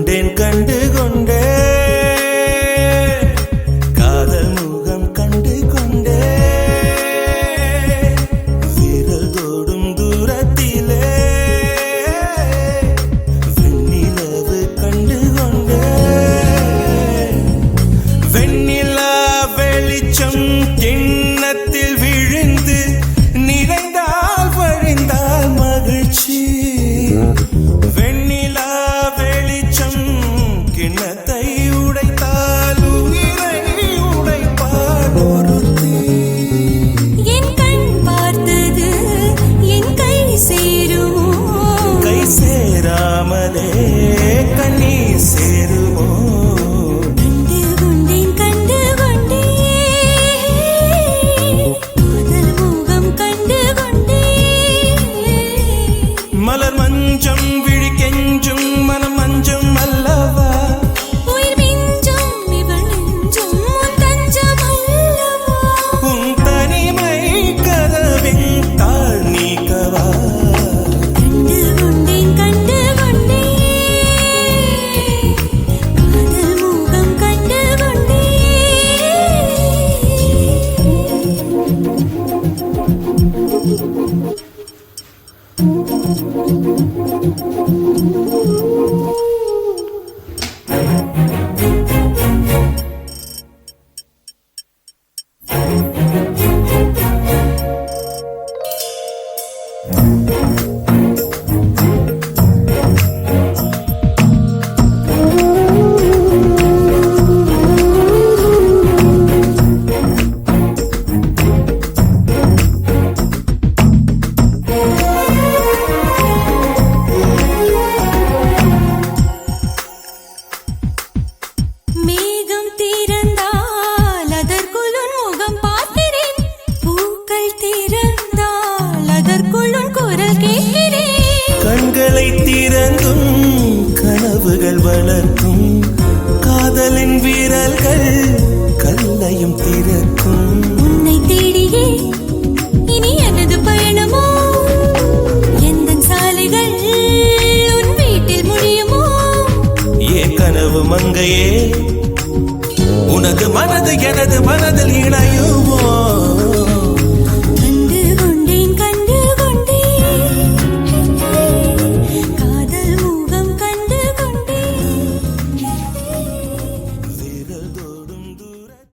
கொண்டேன் கண்டு கொண்டே காதல் முகம் கண்டு கொண்டே விரல் தோடும் தூரத்திலே வெண்ணிலவு கண்டு கொண்டே வெண்ணிலா வெளிச்சம் கிண்ணத்தில் விழுந்து நிறைந்தால் வழிந்தால் மகிழ்ச்சி வெண்ணிலா வெளிச்சம் கிண்ணத்தை உடைத்தால் உயிரை உடைப்பார் ஒருத்தி என் கண் பார்த்தது என் கை சேருமோ கை சேராமலே கண்ணீர் சேருமோ கண்டு கொண்டேன் காதல் முகம் கண்டு கொண்டேன் மலர் மஞ்சம் விழி கெஞ்சும் மனம் மஞ்சம் அல்லவா உயிர் மிஞ்சும் இவள் நெஞ்சும் உன் தஞ்சம் அல்லவா உன் தனிமை கதவின் தாழ் நீக்கவா கண்டு கொண்டேன் காதல் முகம் கண்டு மேகம் திறந்தால் அதற்குள் உன் முகம் பார்க்கிறேன் பூக்கள் திறந்தால் அதற்குள் உன் குரல் கேட்கிறேன் கண்களை திறந்தும் கனவுகள் வளர்க்கும் காதலின் வீரர்கள் கல்லையும் திறக்கும் உன்னை தேடியே இனி எனது பயணமோ எந்த சாலைகள் உன் வீட்டில் முடியுமோ ஏ கனவு மங்கையே உனது மனது எனது மனதில் இணையுமோ